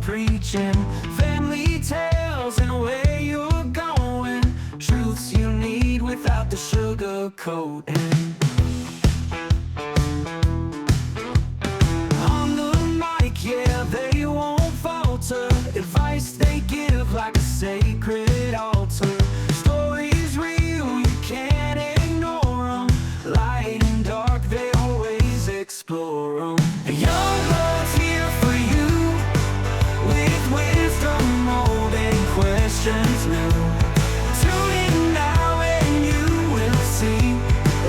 preaching, family tales and where you're going, truths you need without the sugar coating. On the mic, yeah, they won't falter, advice they give like a sacred altar, stories real, you can't ignore them, light and dark, they always explore them. Young blood's here for you, with wisdom old and questions new. Tune in now and you will see,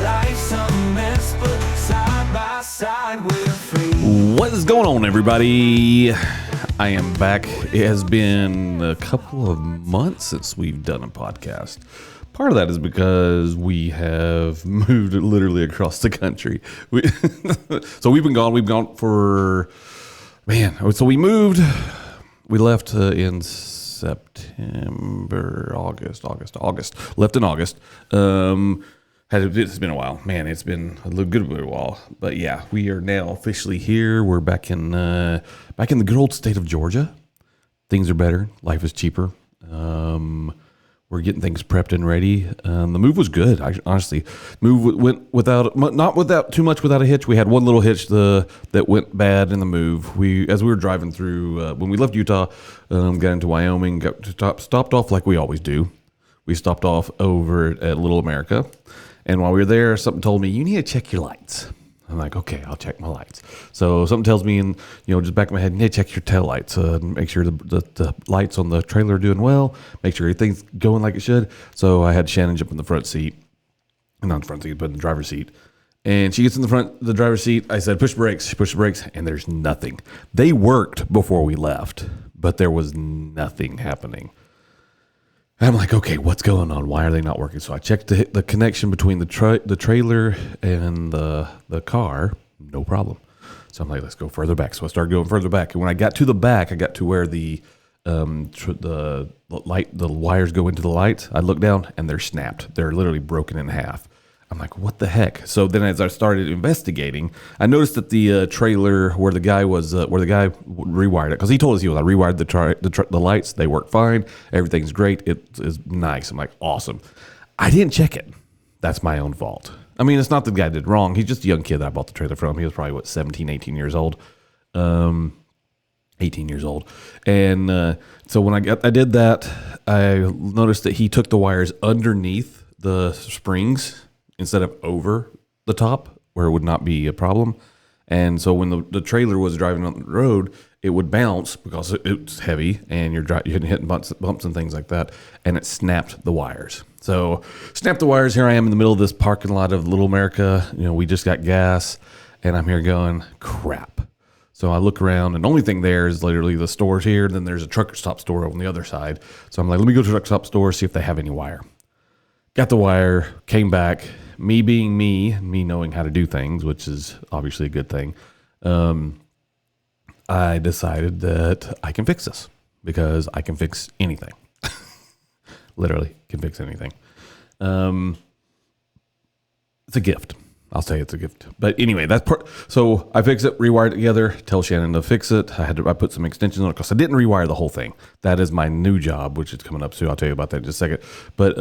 life's a mess, but side by side we're free. What is going on, everybody? I am back. It has been a couple of months since we've done a podcast. Part of that is because we have moved literally across the country. So we've been gone. We've gone for, so we moved. We left in September, August. Left in August. It's been a while. Man, it's been a good while. But yeah, we are now officially here. We're back in the good old state of Georgia. Things are better. Life is cheaper. We're getting things prepped and ready. The move was good. Honestly, move went not without a hitch. We had one little hitch that went bad in the move. As we were driving through when we left Utah, got into Wyoming, stopped off like we always do. We stopped off over at Little America, and while we were there, something told me you need to check your lights. I'm like, okay, I'll check my lights. So something tells me, in just back of my head, you need to check your tail lights, make sure the lights on the trailer are doing well, make sure everything's going like it should. So I had Shannon jump in the front seat, not the front seat, but in the driver's seat. And she gets in the driver's seat. I said, push the brakes. She pushed the brakes, and there's nothing. They worked before we left, but there was nothing happening. I'm like, okay, what's going on? Why are they not working? So I checked the connection between the trailer and the car. No problem. So I'm like, let's go further back. So I started going further back. And when I got to the back, I got to where the wires go into the lights. I looked down and they're snapped. They're literally broken in half. I'm like, what the heck? So then as I started investigating, I noticed that the trailer where the guy rewired it, because he told us I rewired the lights. They work fine. Everything's great. It is nice. I'm like, awesome. I didn't check it. That's my own fault. I mean, it's not the guy did wrong. He's just a young kid that I bought the trailer from. He was probably, 17, 18 years old. 18 years old. And so when I did that, I noticed that he took the wires underneath the springs instead of over the top where it would not be a problem. And so when the trailer was driving on the road, it would bounce because it's heavy and you're hitting bumps and things like that. And it snapped the wires. So snapped the wires. Here I am in the middle of this parking lot of Little America. We just got gas and I'm here going, crap. So I look around and the only thing there is literally the stores here. Then there's a truck stop store on the other side. So I'm like, let me go to the truck stop store, see if they have any wire. Got the wire, came back. Me being me knowing how to do things, which is obviously a good thing, I decided that I can fix this because I can fix anything. Literally can fix anything. It's a gift. I'll say it's a gift. But anyway, that's part. So I fix it, rewire it together, tell Shannon to fix it. I put some extensions on it because I didn't rewire the whole thing. That is my new job, which is coming up soon. I'll tell you about that in just a second. But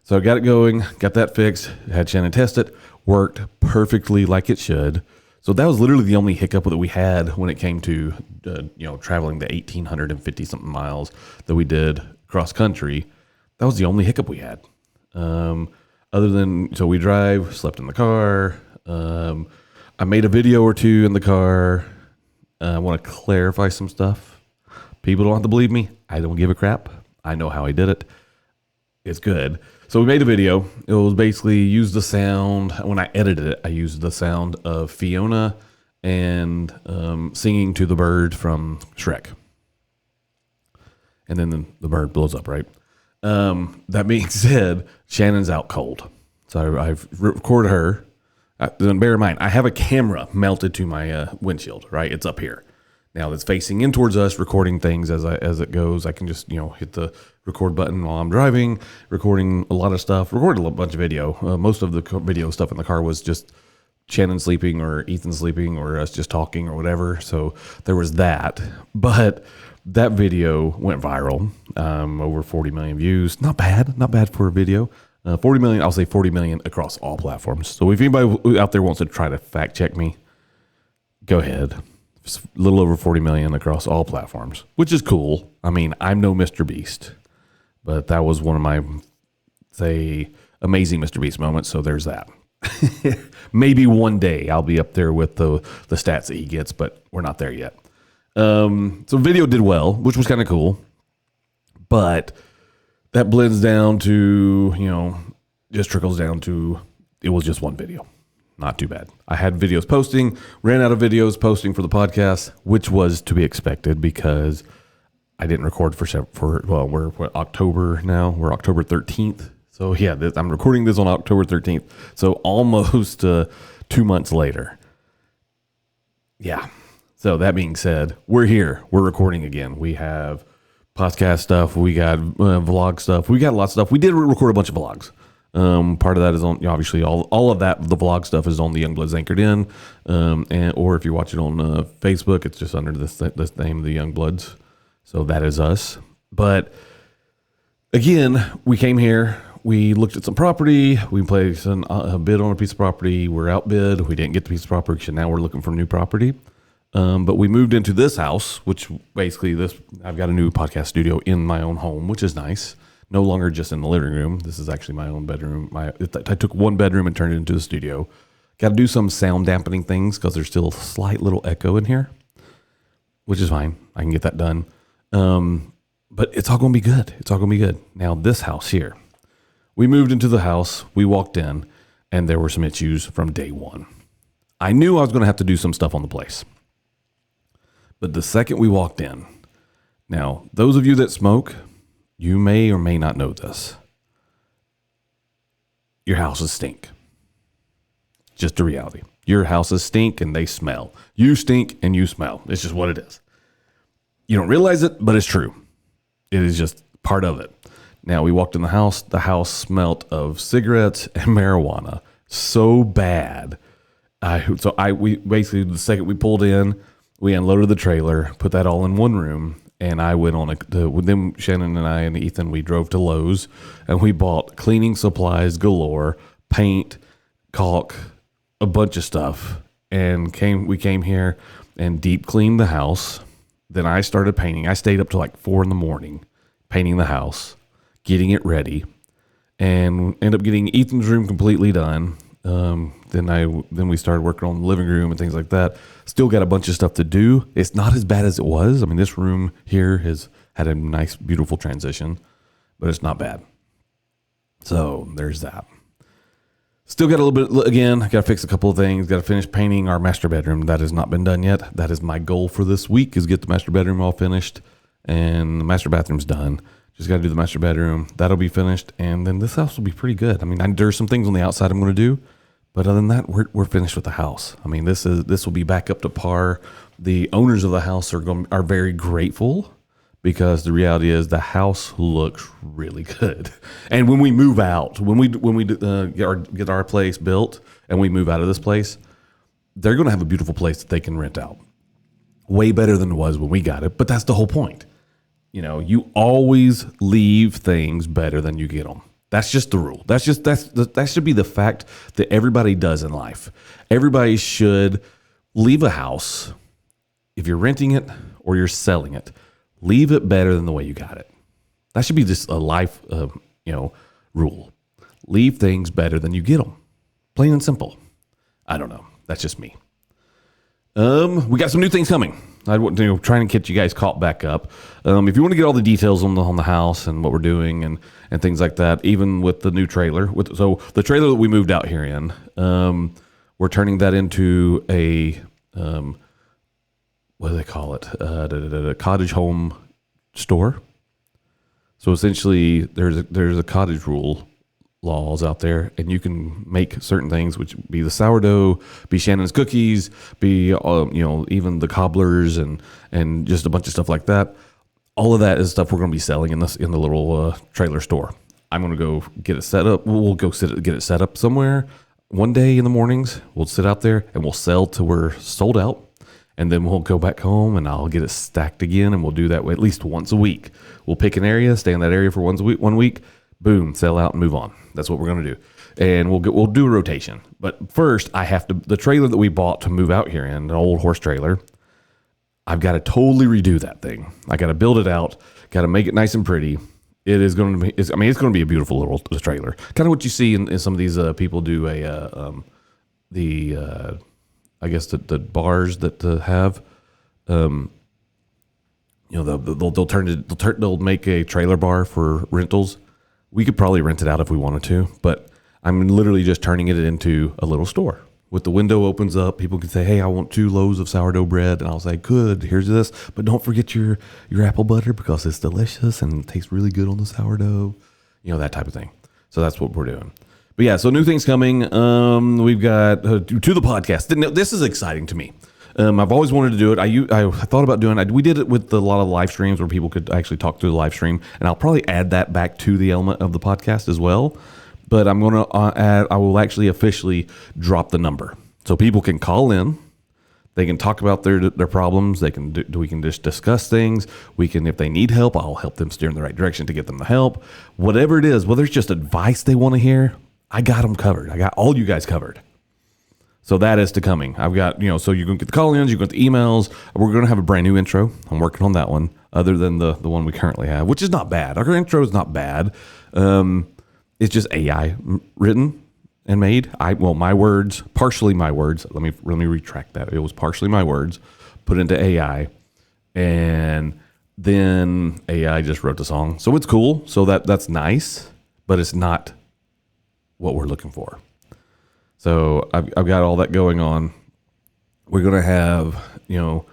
so I got it going, got that fixed, had Shannon test it, worked perfectly like it should. So that was literally the only hiccup that we had when it came to traveling the 1,850 something miles that we did cross country. That was the only hiccup we had. Other than, so we drive, slept in the car. I made a video or two in the car. I want to clarify some stuff. People don't have to believe me. I don't give a crap. I know how I did it. It's good. So we made a video. It was basically use the sound. When I edited it, I used the sound of Fiona and singing to the bird from Shrek. And then the bird blows up, right? That being said, Shannon's out cold. So I've recorded her. Then bear in mind, I have a camera mounted to my windshield, right? It's up here. Now it's facing in towards us, recording things as it goes. I can just, hit the record button while I'm driving, recording a lot of stuff, recorded a bunch of video. Most of the video stuff in the car was just Shannon sleeping or Ethan sleeping or us just talking or whatever. So there was that. But that video went viral. Over 40 million views. Not bad for a video. 40 million, I'll say 40 million across all platforms. So if anybody out there wants to try to fact check me, go ahead. It's a little over 40 million across all platforms, which is cool. I mean, I'm no Mr. Beast, but that was one of my, say, amazing Mr. Beast moments. So there's that. Maybe one day I'll be up there with the stats that he gets, but we're not there yet. So video did well, which was kind of cool, but that blends down to, just trickles down to, it was just one video. Not too bad. I had videos posting, ran out of videos posting for the podcast, which was to be expected because I didn't record we're October now. We're October 13th. So yeah, I'm recording this on October 13th. So almost 2 months later. Yeah. So that being said, we're here. We're recording again. We have podcast stuff. We got vlog stuff. We got a lot of stuff. We did record a bunch of vlogs. Part of that is on, obviously, all of that, the vlog stuff is on the Youngbloods Anchored In. Or if you watch it on Facebook, it's just under this name, the Youngbloods. So that is us. But again, we came here. We looked at some property. We placed a bid on a piece of property. We're outbid. We didn't get the piece of property, so now we're looking for new property. But we moved into this house, which basically I've got a new podcast studio in my own home, which is nice. No longer just in the living room. This is actually my own bedroom. I took one bedroom and turned it into the studio. Got to do some sound dampening things because there's still a slight little echo in here, which is fine. I can get that done. But it's all going to be good. It's all going to be good. Now, this house here, we moved into the house. We walked in, and there were some issues from day one. I knew I was going to have to do some stuff on the place. But the second we walked in, now, those of you that smoke, you may or may not know this. Your houses stink. Just a reality. Your houses stink and they smell. You stink and you smell. It's just what it is. You don't realize it, but it's true. It is just part of it. Now, we walked in the house. The house smelled of cigarettes and marijuana so bad. We basically, the second we pulled in, we unloaded the trailer, put that all in one room, and I went on with them, Shannon and I and Ethan, we drove to Lowe's, and we bought cleaning supplies galore, paint, caulk, a bunch of stuff, and we came here and deep cleaned the house. Then I started painting. I stayed up till like 4 a.m. painting the house, getting it ready, and ended up getting Ethan's room completely done. Then we started working on the living room and things like that. Still got a bunch of stuff to do. It's not as bad as it was. I mean, this room here has had a nice, beautiful transition, but it's not bad. So there's that. Still got a little bit, again, got to fix a couple of things. Got to finish painting our master bedroom. That has not been done yet. That is my goal for this week, is get the master bedroom all finished, and the master bathroom's done. Just got to do the master bedroom. That'll be finished, and then this house will be pretty good. I mean, there's some things on the outside I'm going to do, but other than that, we're finished with the house. I mean, this will be back up to par. The owners of the house are very grateful, because the reality is the house looks really good. And when we move out, when we get our place built and we move out of this place, they're going to have a beautiful place that they can rent out. Way better than it was when we got it. But that's the whole point. You always leave things better than you get them. That's just the rule. That should be the fact that everybody does in life. Everybody should leave a house, if you're renting it or you're selling it, leave it better than the way you got it. That should be just a life, rule. Leave things better than you get them. Plain and simple. I don't know. That's just me. We got some new things coming. Trying to get you guys caught back up. If you want to get all the details on the house and what we're doing and things like that, even with the new trailer. So the trailer that we moved out here in, we're turning that into a what do they call it? A cottage home store. So essentially, there's a cottage rule laws out there, and you can make certain things, which be the sourdough, be Shannon's cookies, be even the cobblers and just a bunch of stuff like that. All of that is stuff we're going to be selling in the little trailer store. I'm going to go get it set up. We'll go get it set up somewhere. One day in the mornings, we'll sit out there and we'll sell till we're sold out. And then we'll go back home and I'll get it stacked again, and we'll do that at least once a week. We'll pick an area, stay in that area for 1 week, boom, sell out and move on. That's what we're going to do. And we'll do a rotation. But first, I have to, the trailer that we bought to move out here in, an old horse trailer, I've got to totally redo that thing. I got to build it out, got to make it nice and pretty. It is going to be, it's going to be a beautiful little trailer. Kind of what you see in some of these people do I guess the bars that have, they'll make a trailer bar for rentals. We could probably rent it out if we wanted to, but I'm literally just turning it into a little store. With the window opens up, people can say, "Hey, I want 2 loaves of sourdough bread," and I'll say, "Good, here's this, but don't forget your apple butter because it's delicious and it tastes really good on the sourdough," that type of thing. So that's what we're doing. But yeah, so new things coming. We've got to the podcast. This is exciting to me. I've always wanted to do it. I thought about doing it. We did it with a lot of live streams where people could actually talk through the live stream, and I'll probably add that back to the element of the podcast as well. But I'm going to add. I will actually officially drop the number so people can call in. They can talk about their problems. We can just discuss things. We can, if they need help, I'll help them steer in the right direction to get them the help. Whatever it is, whether it's just advice they want to hear, I got them covered. I got all you guys covered. So that is to coming. I've got, so you're going to get the call-ins, you're going to get the emails. We're going to have a brand new intro. I'm working on that one, other than the one we currently have, which is not bad. Our intro is not bad. It's just AI written and made. My words, partially my words. Let me retract that. It was partially my words put into AI, and then AI just wrote the song. So it's cool. So that's nice, but it's not what we're looking for. So I've got all that going on. We're going to have, new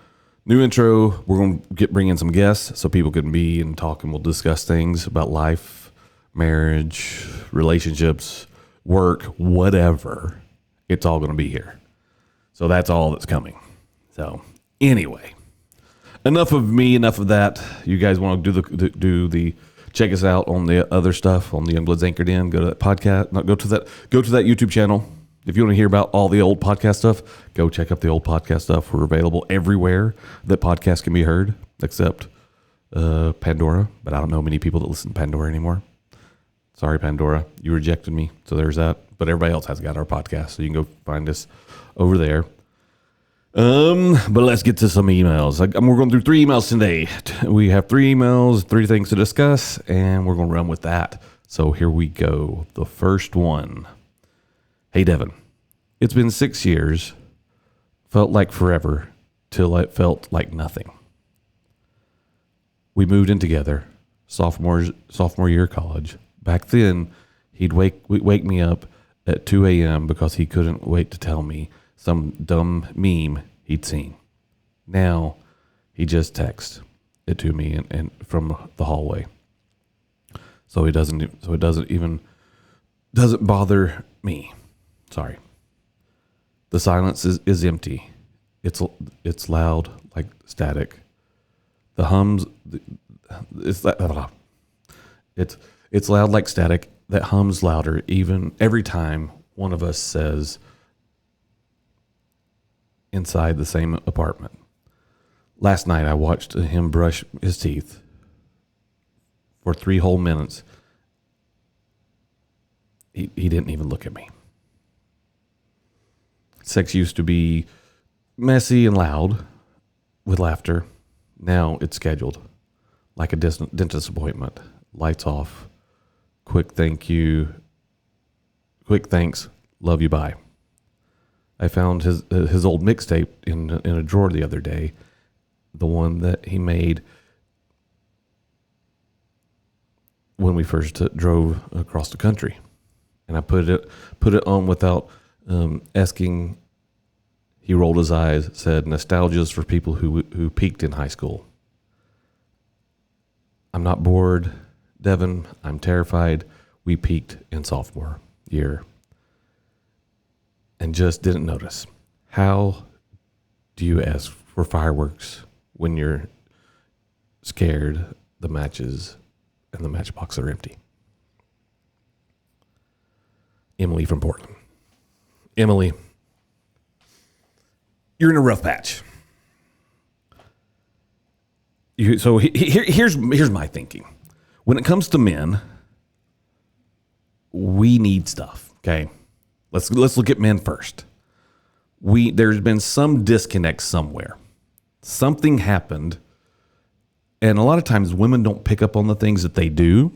intro. We're going to bring in some guests so people can be and talk, and we'll discuss things about life, marriage, relationships, work, whatever. It's all going to be here. So that's all that's coming. So anyway, enough of me, enough of that. You guys want to do the check us out on the other stuff on the Youngbloods Anchored In. Go to that podcast. Go to that YouTube channel. If you want to hear about all the old podcast stuff, go check out the old podcast stuff. We're available everywhere that podcasts can be heard, except Pandora. But I don't know many people that listen to Pandora anymore. Sorry, Pandora. You rejected me. So there's that. But everybody else has got our podcast, so you can go find us over there. But let's get to some emails. We're going through 3 emails today. We have 3 emails, 3 things to discuss, and we're going to run with that. So here we go. The first one. Hey, Devin. It's been 6 years. Felt like forever till it felt like nothing. We moved in together, sophomore year of college. Back then, he'd wake me up at 2 a.m. because he couldn't wait to tell me some dumb meme he'd seen. Now, he just texts it to me and from the hallway. So it doesn't bother me. Sorry. The silence is empty. It's loud like static. The hums it's loud like static that hums louder even every time one of us says inside the same apartment. Last night I watched him brush his teeth for 3 whole minutes. He didn't even look at me. Sex used to be messy and loud with laughter. Now it's scheduled like a dentist appointment. Lights off. Quick thanks, love you, bye. I found his old mixtape in a drawer the other day, the one that he made when we first drove across the country, and I put it on without asking. He rolled his eyes, said, "Nostalgia's for people who peaked in high school." I'm not bored, Devin. I'm terrified. We peaked in sophomore year and just didn't notice. How do you ask for fireworks when you're scared the matches and the matchbox are empty? Emily from Portland. Emily, you're in a rough patch. Here's my thinking. When it comes to men, we need stuff. Okay, let's look at men first. There's been some disconnect somewhere. Something happened, and a lot of times women don't pick up on the things that they do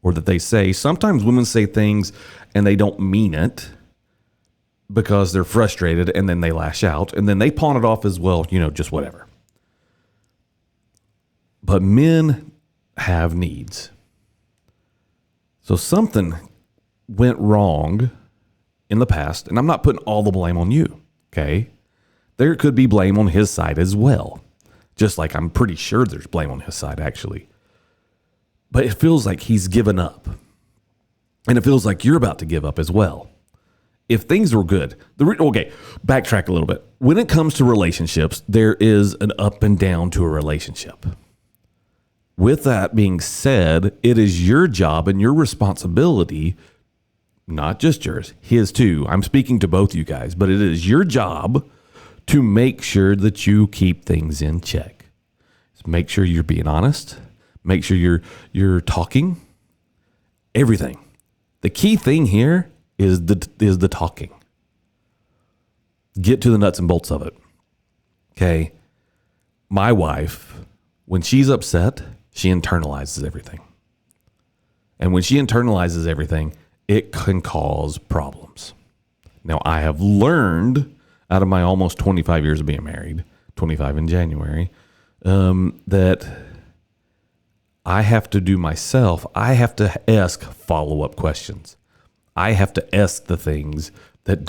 or that they say. Sometimes women say things and they don't mean it because they're frustrated, and then they lash out, and then they pawn it off as, well, just whatever. But men have needs. So something went wrong in the past, and I'm not putting all the blame on you, okay? There could be blame on his side as well. Just like I'm pretty sure there's blame on his side, actually. But it feels like he's given up. And it feels like you're about to give up as well. If things were good, backtrack a little bit. When it comes to relationships, there is an up and down to a relationship. With that being said, it is your job and your responsibility, not just yours, his too. I'm speaking to both you guys, but it is your job to make sure that you keep things in check. Make sure you're being honest. Make sure you're talking. Everything. The key thing here is the talking. Get to the nuts and bolts of it. Okay. My wife, when she's upset, she internalizes everything. And when she internalizes everything, it can cause problems. Now, I have learned out of my almost 25 years of being married, 25 in January, that I have to do myself. I have to ask follow-up questions. I have to ask the things that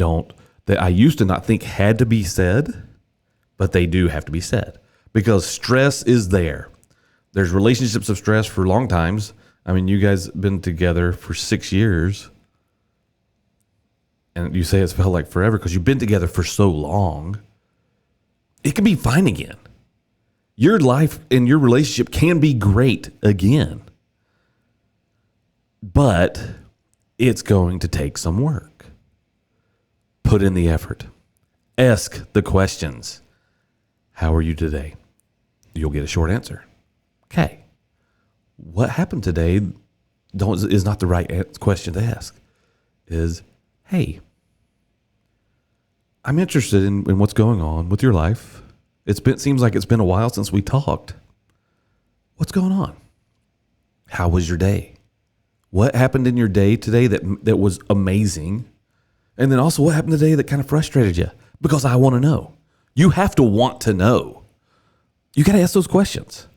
I used to not think had to be said, but they do have to be said because stress is there. There's relationships of stress for long times. I mean, you guys have been together for 6 years, and you say it's felt like forever because you've been together for so long. It can be fine again. Your life and your relationship can be great again, but it's going to take some work. Put in the effort. Ask the questions. How are you today? You'll get a short answer. Okay. What happened today is not the right question to ask. Hey, I'm interested in what's going on with your life. Seems like it's been a while since we talked. What's going on? How was your day? What happened in your day today that was amazing? And then also what happened today that kind of frustrated you? Because I want to know. You have to want to know. You got to ask those questions.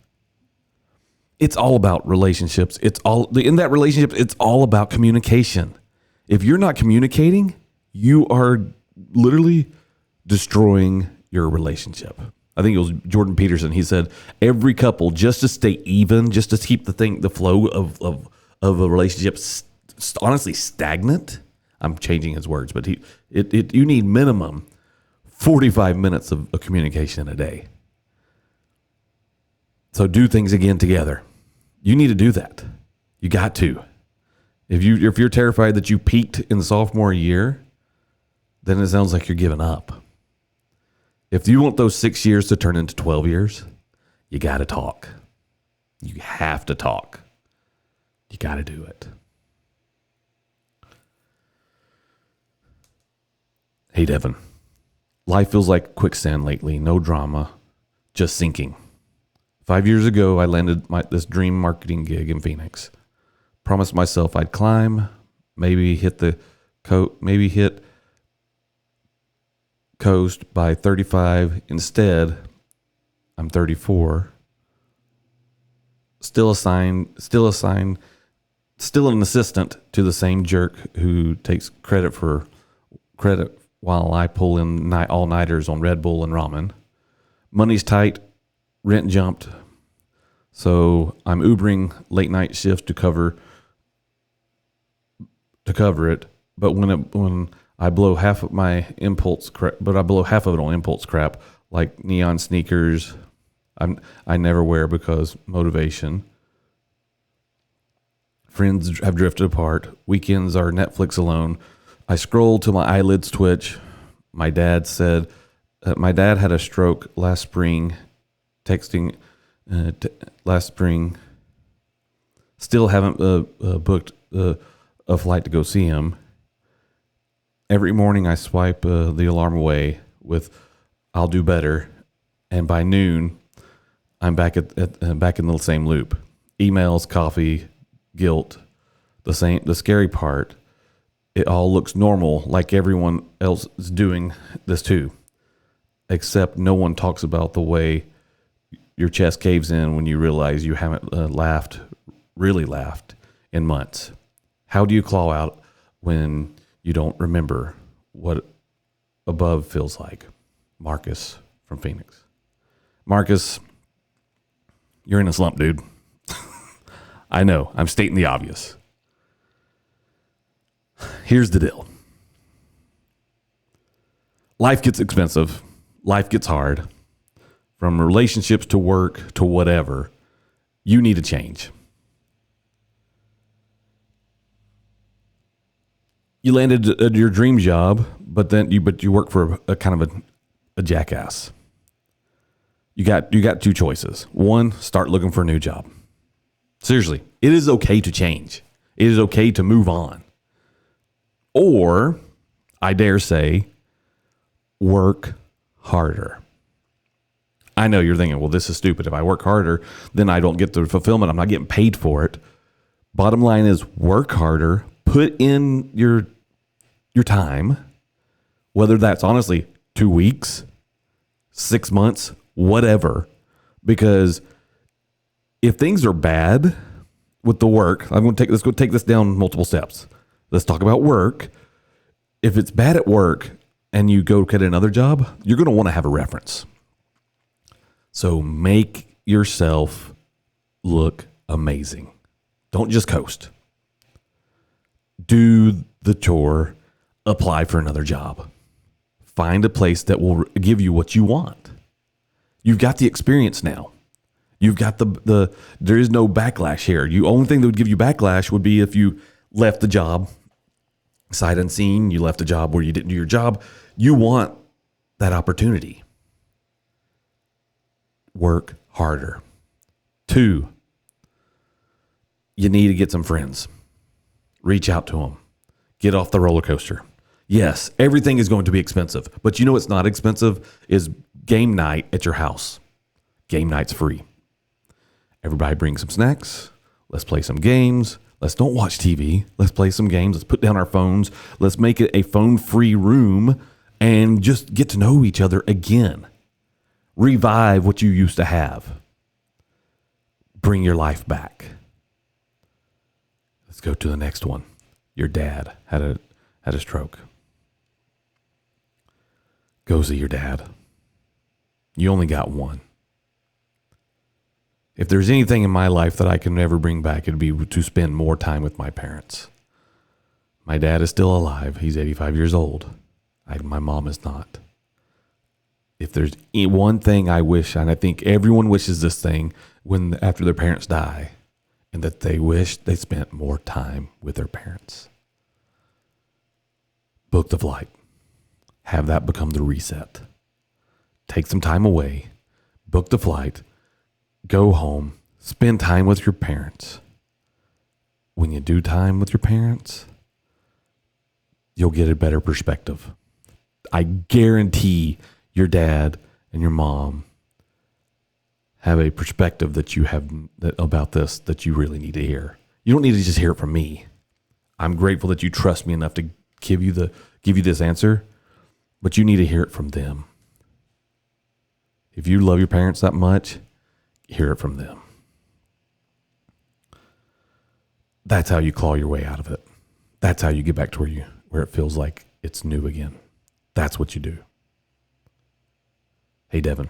It's all about relationships. In that relationship, it's all about communication. If you're not communicating, you are literally destroying your relationship. I think it was Jordan Peterson. He said every couple, just to stay even, just to keep the flow of a relationship honestly stagnant. I'm changing his words, but you need minimum 45 minutes of communication a day. So do things again together. You need to do that. You got to. If you're terrified that you peaked in the sophomore year, then it sounds like you're giving up. If you want those 6 years to turn into 12 years, you got to talk. You have to talk. You got to do it. Hey, Devin. Life feels like quicksand lately. No drama, just sinking. 5 years ago, I landed this dream marketing gig in Phoenix. Promised myself I'd climb, maybe hit coast by 35. Instead, I'm 34. Still an assistant to the same jerk who takes credit while I pull in all-nighters on Red Bull and ramen. Money's tight, rent jumped, so I'm Ubering late night shifts to cover it. But when I blow half of my impulse crap, on impulse crap, like neon sneakers, I never wear because motivation. Friends have drifted apart. Weekends are Netflix alone. I scroll till my eyelids twitch. My dad had a stroke last spring. Texting last spring. Still haven't booked a flight to go see him. Every morning I swipe the alarm away with "I'll do better," and by noon I'm back back in the same loop. Emails, coffee, guilt, the scary part. It all looks normal, like everyone else is doing this too. Except no one talks about the way your chest caves in when you realize you haven't really laughed in months. How do you claw out when you don't remember what above feels like? Marcus from Phoenix. Marcus, you're in a slump, dude. I know, I'm stating the obvious. Here's the deal. Life gets expensive. Life gets hard. From relationships to work to whatever, you need a change. You landed at your dream job, but you work for a kind of a jackass. You got two choices. One, start looking for a new job. Seriously, it is okay to change. It is okay to move on. Or, I dare say, work harder. I know you're thinking, well, this is stupid. If I work harder, then I don't get the fulfillment. I'm not getting paid for it. Bottom line is work harder, put in your time, whether that's honestly 2 weeks, 6 months, whatever. Because if things are bad with the work, let's go take this down multiple steps. Let's talk about work. If it's bad at work and you go get another job, you're going to want to have a reference. So make yourself look amazing. Don't just coast. Do the chore. Apply for another job. Find a place that will give you what you want. You've got the experience now. You've got there is no backlash here. The only thing that would give you backlash would be if you left the job sight unseen, you left a job where you didn't do your job. You want that opportunity. Work harder. 2, you need to get some friends. Reach out to them. Get off the roller coaster. Yes, everything is going to be expensive, but you know what's not expensive is game night at your house. Game night's free. Everybody bring some snacks. Let's play some games. Let's don't watch TV. Let's play some games. Let's put down our phones. Let's make it a phone-free room and just get to know each other again. Revive what you used to have. Bring your life back. Let's go to the next one. Your dad had a stroke. Go see your dad. You only got one. If there's anything in my life that I can never bring back, it'd be to spend more time with my parents. My dad is still alive. He's 85 years old. My mom is not. If there's one thing I wish, and I think everyone wishes this thing after their parents die, and that they wish they spent more time with their parents. Book the flight. Have that become the reset. Take some time away. Book the flight. Go home. Spend time with your parents. When you do time with your parents, you'll get a better perspective. I guarantee your dad and your mom have a perspective that you have about this that you really need to hear. You don't need to just hear it from me. I'm grateful that you trust me enough to give you this answer, but you need to hear it from them. If you love your parents that much, hear it from them. That's how you claw your way out of it. That's how you get back to where it feels like it's new again. That's what you do. Hey, Devin.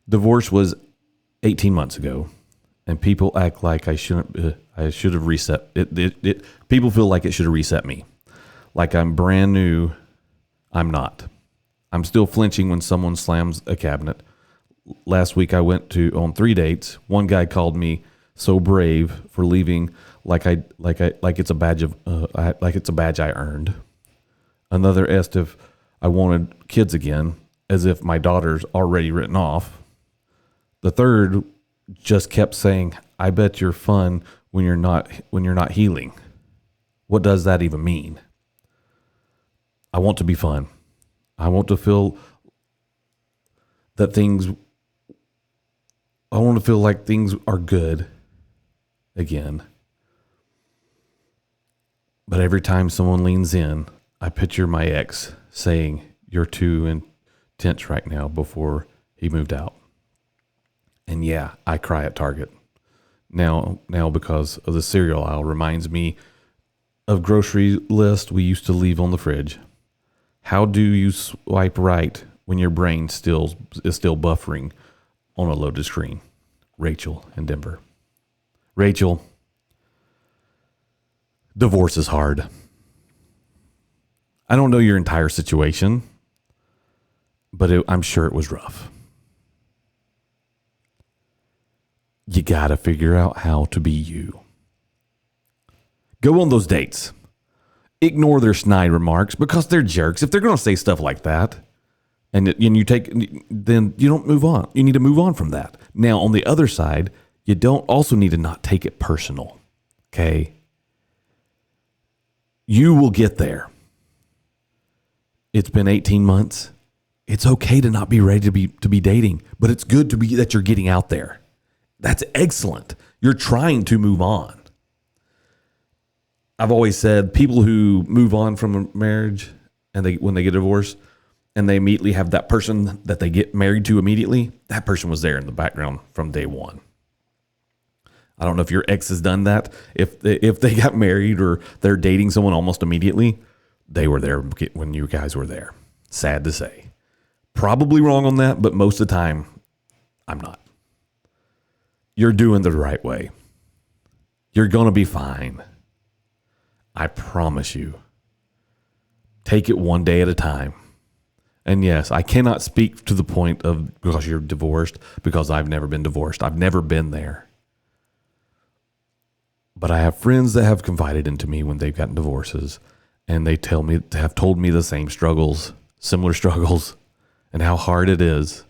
Divorce was 18 months ago, and people act like I should have reset it. People feel like it should have reset me. Like I'm brand new. I'm not. I'm still flinching when someone slams a cabinet. Last week I went on 3 dates. One guy called me so brave for leaving like it's a badge I earned. Another asked if I wanted kids again, as if my daughter's already written off. The third just kept saying, I bet you're fun when you're not healing. What does that even mean? I want to be fun. I want to feel I want to feel like things are good again. But every time someone leans in, I picture my ex saying, you're too intense right now before he moved out. And yeah, I cry at Target. Now because of the cereal aisle reminds me of grocery list we used to leave on the fridge. How do you swipe right when your brain is still buffering on a loaded screen? Rachel in Denver. Rachel, divorce is hard. I don't know your entire situation, but I'm sure it was rough. You got to figure out how to be you. Go on those dates. Ignore their snide remarks because they're jerks. If they're going to say stuff like that, then you don't move on. You need to move on from that. Now, on the other side, you don't also need to not take it personal. Okay? You will get there. It's been 18 months. It's okay to not be ready to be dating, but it's good that you're getting out there. That's excellent. You're trying to move on. I've always said people who move on from a marriage and when they get divorced and they immediately have that person that they get married to immediately, that person was there in the background from day one. I don't know if your ex has done that. If they got married or they're dating someone almost immediately, they were there when you guys were there. Sad to say. Probably wrong on that, but most of the time, I'm not. You're doing the right way. You're going to be fine. I promise you. Take it one day at a time. And yes, I cannot speak to the point of because you're divorced, because I've never been divorced. I've never been there. But I have friends that have confided into me when they've gotten divorces, and they have told me the same struggles, similar struggles, and how hard it is.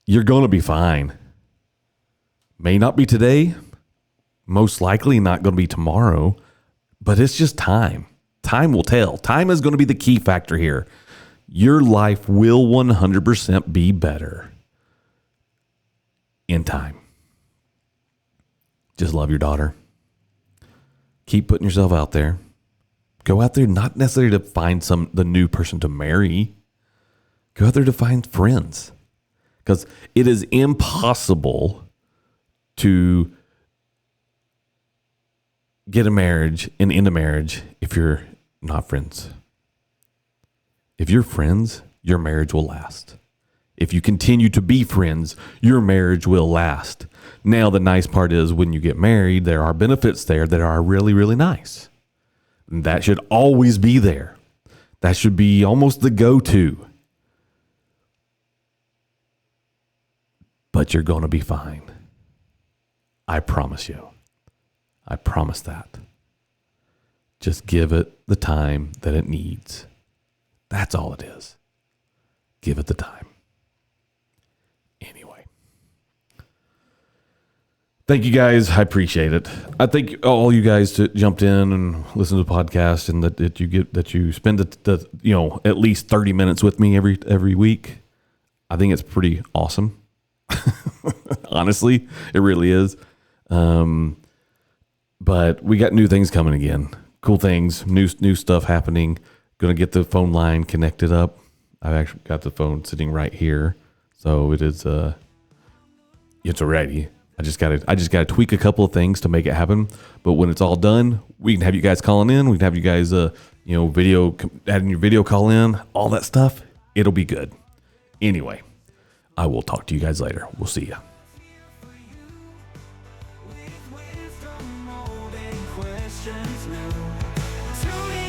You're going to be fine. May not be today, most likely not going to be tomorrow, but it's just time. Time will tell. Time is going to be the key factor here. Your life will 100% be better in time. Just love your daughter. Keep putting yourself out there. Go out there not necessarily to find the new person to marry. Go out there to find friends. Because it is impossible to get a marriage and end a marriage if you're not friends. If you're friends, your marriage will last. If you continue to be friends, your marriage will last. Now, the nice part is when you get married, there are benefits there that are really, really nice. And that should always be there. That should be almost the go-to. But you're going to be fine. I promise you. I promise that. Just give it the time that it needs. That's all it is. Give it the time. Anyway. Thank you guys. I appreciate it. I thank all you guys that jumped in and listened to the podcast and that you spend the at least 30 minutes with me every week. I think it's pretty awesome. Honestly, it really is. But we got new things coming again. Cool things, new stuff happening. Going to get the phone line connected up. I've actually got the phone sitting right here. So it is it's ready. I just got to tweak a couple of things to make it happen. But when it's all done, we can have you guys calling in. We can have you guys adding your video call in, all that stuff. It'll be good. Anyway, I will talk to you guys later. We'll see you. With wisdom, old and questions new. Tune in.